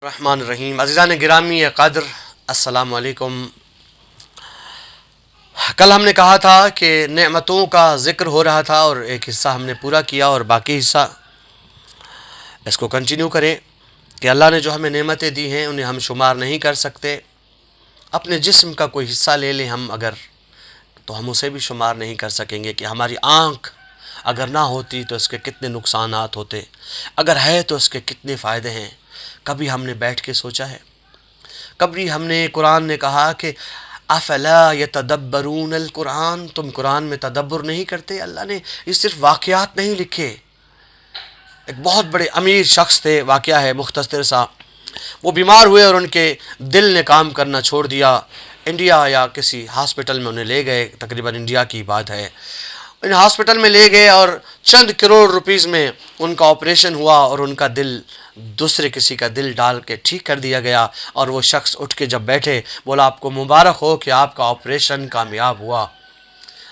الرحمن الرحیم۔ عزیزان گرامی قدر، السلام علیکم۔ کل ہم نے کہا تھا کہ نعمتوں کا ذکر ہو رہا تھا اور ایک حصہ ہم نے پورا کیا اور باقی حصہ اس کو کنٹینیو کریں کہ اللہ نے جو ہمیں نعمتیں دی ہیں انہیں ہم شمار نہیں کر سکتے۔ اپنے جسم کا کوئی حصہ لے لیں ہم اگر، تو ہم اسے بھی شمار نہیں کر سکیں گے کہ ہماری آنکھ اگر نہ ہوتی تو اس کے کتنے نقصانات ہوتے، اگر ہے تو اس کے کتنے فائدے ہیں۔ کبھی ہم نے بیٹھ کے سوچا ہے؟ کبھی ہم نے قرآن نے کہا کہ افلا یتدبرون القرآن، تم قرآن میں تدبر نہیں کرتے؟ اللہ نے یہ صرف واقعات نہیں لکھے۔ ایک بہت بڑے امیر شخص تھے، واقعہ ہے مختصر سا، وہ بیمار ہوئے اور ان کے دل نے کام کرنا چھوڑ دیا۔ انڈیا یا کسی ہاسپٹل میں انہیں لے گئے، تقریباً انڈیا کی بات ہے، ان ہاسپٹل میں لے گئے اور چند کروڑ روپیز میں ان کا آپریشن ہوا اور ان کا دل دوسرے کسی کا دل ڈال کے ٹھیک کر دیا گیا۔ اور وہ شخص اٹھ کے جب بیٹھے بولا آپ کو مبارک ہو کہ آپ کا آپریشن کامیاب ہوا۔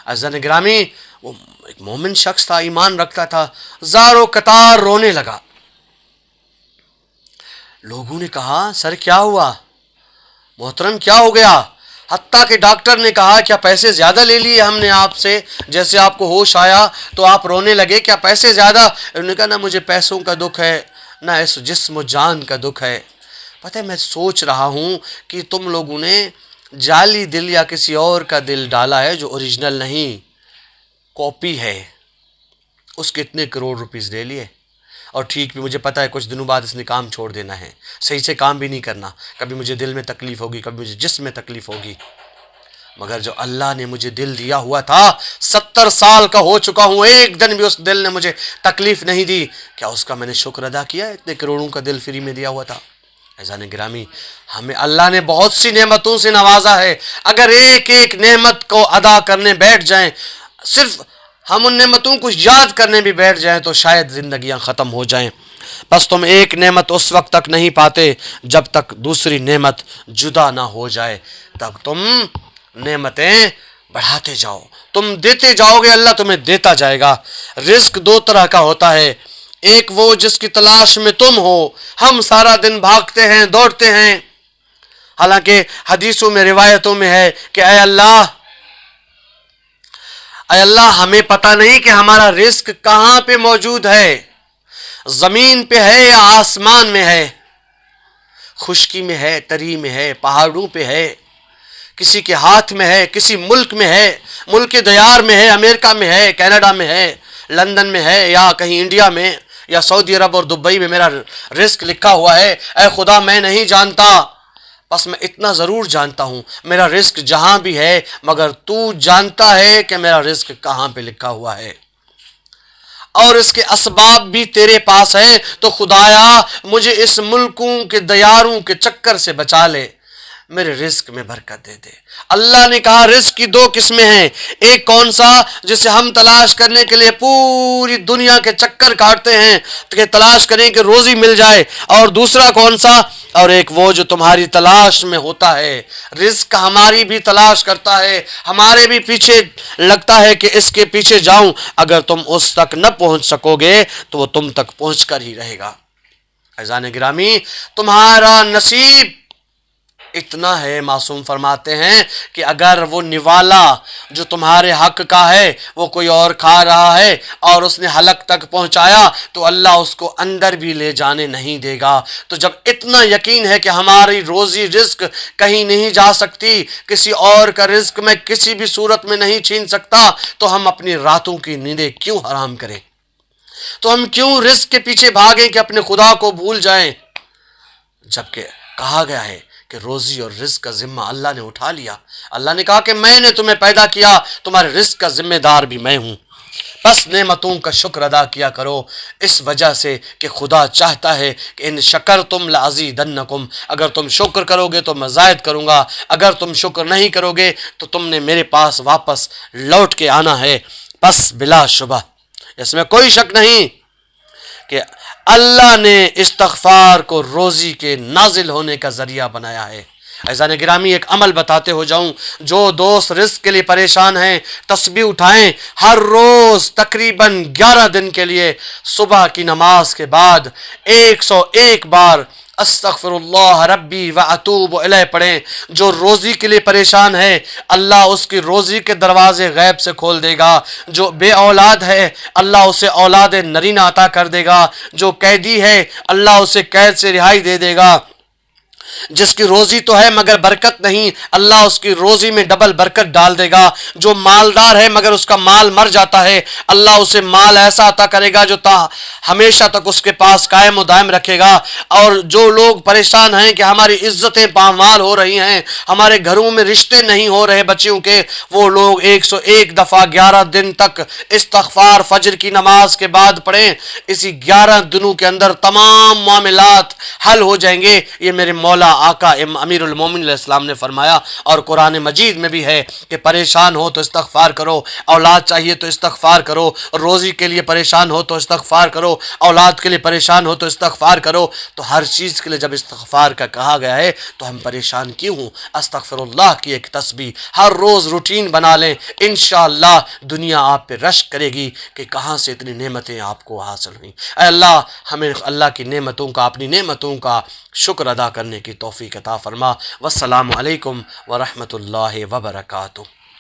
عزیزان گرامی، وہ ایک مومن شخص تھا، ایمان رکھتا تھا، زاروں قطار رونے لگا۔ لوگوں نے کہا سر کیا ہوا؟ محترم کیا ہو گیا؟ حتیٰ کہ ڈاکٹر نے کہا کیا پیسے زیادہ لے لیے ہم نے آپ سے؟ جیسے آپ کو ہوش آیا تو آپ رونے لگے، کیا پیسے زیادہ؟ انہوں نے کہا نہ مجھے پیسوں کا دکھ ہے، نہ اس جسم و جان کا دکھ ہے۔ پتہ ہے میں سوچ رہا ہوں کہ تم لوگوں نے جعلی دل یا کسی اور کا دل ڈالا ہے جو اوریجنل نہیں، کاپی ہے، اس کے اتنے کروڑ روپیز لے لیے۔ اور ٹھیک بھی مجھے پتہ ہے کچھ دنوں بعد اس نے کام چھوڑ دینا ہے، صحیح سے کام بھی نہیں کرنا، کبھی مجھے دل میں تکلیف ہوگی، کبھی مجھے جسم میں تکلیف ہوگی، مگر جو اللہ نے مجھے دل دیا ہوا تھا، 70 سال کا ہو چکا ہوں، ایک دن بھی اس دل نے مجھے تکلیف نہیں دی، کیا اس کا میں نے شکر ادا کیا؟ اتنے کروڑوں کا دل فری میں دیا ہوا تھا۔ عزیزان گرامی، ہمیں اللہ نے بہت سی نعمتوں سے نوازا ہے، اگر ایک ایک نعمت کو ادا کرنے بیٹھ جائیں، صرف ہم ان نعمتوں کو یاد کرنے بھی بیٹھ جائیں تو شاید زندگیاں ختم ہو جائیں۔ بس تم ایک نعمت اس وقت تک نہیں پاتے جب تک دوسری نعمت جدا نہ ہو جائے، تب تم نعمتیں بڑھاتے جاؤ، تم دیتے جاؤ گے، اللہ تمہیں دیتا جائے گا۔ رزق دو طرح کا ہوتا ہے، ایک وہ جس کی تلاش میں تم ہو، ہم سارا دن بھاگتے ہیں دوڑتے ہیں، حالانکہ حدیثوں میں روایتوں میں ہے کہ اے اللہ ہمیں پتہ نہیں کہ ہمارا رزق کہاں پہ موجود ہے، زمین پہ ہے یا آسمان میں ہے، خشکی میں ہے، تری میں ہے، پہاڑوں پہ ہے، کسی کے ہاتھ میں ہے، کسی ملک میں ہے، ملک دیار میں ہے، امریکہ میں ہے، کینیڈا میں ہے، لندن میں ہے، یا کہیں انڈیا میں یا سعودی عرب اور دبئی میں میرا رزق لکھا ہوا ہے۔ اے خدا میں نہیں جانتا، بس میں اتنا ضرور جانتا ہوں میرا رزق جہاں بھی ہے، مگر تو جانتا ہے کہ میرا رزق کہاں پہ لکھا ہوا ہے، اور اس کے اسباب بھی تیرے پاس ہے، تو خدایا مجھے اس ملکوں کے دیاروں کے چکر سے بچا لے، میرے رزق میں برکت دے دے۔ اللہ نے کہا رزق کی دو قسمیں ہیں، ایک کون سا؟ جسے ہم تلاش کرنے کے لیے پوری دنیا کے چکر کاٹتے ہیں کہ تلاش کریں کہ روزی مل جائے، اور دوسرا کون سا؟ اور ایک وہ جو تمہاری تلاش میں ہوتا ہے، رزق ہماری بھی تلاش کرتا ہے، ہمارے بھی پیچھے لگتا ہے کہ اس کے پیچھے جاؤں، اگر تم اس تک نہ پہنچ سکو گے تو وہ تم تک پہنچ کر ہی رہے گا۔ عزیزان گرامی، تمہارا نصیب اتنا ہے، معصوم فرماتے ہیں کہ اگر وہ نوالا جو تمہارے حق کا ہے وہ کوئی اور کھا رہا ہے اور اس نے حلق تک پہنچایا تو اللہ اس کو اندر بھی لے جانے نہیں دے گا۔ تو جب اتنا یقین ہے کہ ہماری روزی رزق کہیں نہیں جا سکتی، کسی اور کا رزق میں کسی بھی صورت میں نہیں چھین سکتا، تو ہم اپنی راتوں کی نیندیں کیوں حرام کریں؟ تو ہم کیوں رزق کے پیچھے بھاگیں کہ اپنے خدا کو بھول جائیں، جبکہ کہا گیا ہے کہ روزی اور رزق کا ذمہ اللہ نے اٹھا لیا۔ اللہ نے کہا کہ میں نے تمہیں پیدا کیا، تمہارے رزق کا ذمہ دار بھی میں ہوں، بس نعمتوں کا شکر ادا کیا کرو، اس وجہ سے کہ خدا چاہتا ہے کہ ان شکرتم لازیدنکم، اگر تم شکر کرو گے تو میں زائد کروں گا، اگر تم شکر نہیں کرو گے تو تم نے میرے پاس واپس لوٹ کے آنا ہے۔ بس بلا شبہ اس میں کوئی شک نہیں کہ اللہ نے استغفار کو روزی کے نازل ہونے کا ذریعہ بنایا ہے۔ عزیزان گرامی، ایک عمل بتاتے ہو جاؤں، جو دوست رزق کے لیے پریشان ہیں تسبیح اٹھائیں، ہر روز تقریباً 11 دن کے لیے صبح کی نماز کے بعد 101 بار استغفراللہ ربی و اتوب الیہ پڑھیں۔ جو روزی کے لیے پریشان ہے اللہ اس کی روزی کے دروازے غیب سے کھول دے گا۔ جو بے اولاد ہے اللہ اسے اولاد نرینہ عطا کر دے گا۔ جو قیدی ہے اللہ اسے قید سے رہائی دے دے گا۔ جس کی روزی تو ہے مگر برکت نہیں اللہ اس کی روزی میں ڈبل برکت ڈال دے گا۔ جو مالدار ہے مگر اس کا مال مر جاتا ہے اللہ اسے مال ایسا عطا کرے گا جو ہمیشہ تک اس کے پاس قائم و دائم رکھے گا۔ اور جو لوگ پریشان ہیں کہ ہماری عزتیں پامال ہو رہی ہیں، ہمارے گھروں میں رشتے نہیں ہو رہے بچیوں کے، وہ لوگ 101 دفعہ 11 دن تک استغفار فجر کی نماز کے بعد پڑھیں۔ اسی 11 دنوں کے اندر تمام معاملات حل ہو جائیں گے۔ یہ میرے مولا آقا امیر المومنین علیہ السلام نے فرمایا، اور قرآن مجید میں بھی ہے کہ پریشان ہو تو استغفار کرو، اولاد چاہیے تو استغفار کرو، روزی کے لیے پریشان ہو تو استغفار کرو، اولاد کے لیے پریشان ہو تو استغفار کرو۔ تو ہر چیز کے لیے جب استغفار کا کہا گیا ہے تو ہم پریشان کیوں ہوں؟ استغفر اللہ کی ایک تسبیح ہر روز روٹین بنا لیں، انشاءاللہ دنیا آپ پہ رشک کرے گی کہ کہاں سے اتنی نعمتیں آپ کو حاصل ہوئیں۔ اے اللہ ہمیں اللہ کی نعمتوں کا، اپنی نعمتوں کا شکر ادا کرنے کی توفیق عطا فرما۔ والسلام علیکم ورحمۃ اللہ وبرکاتہ۔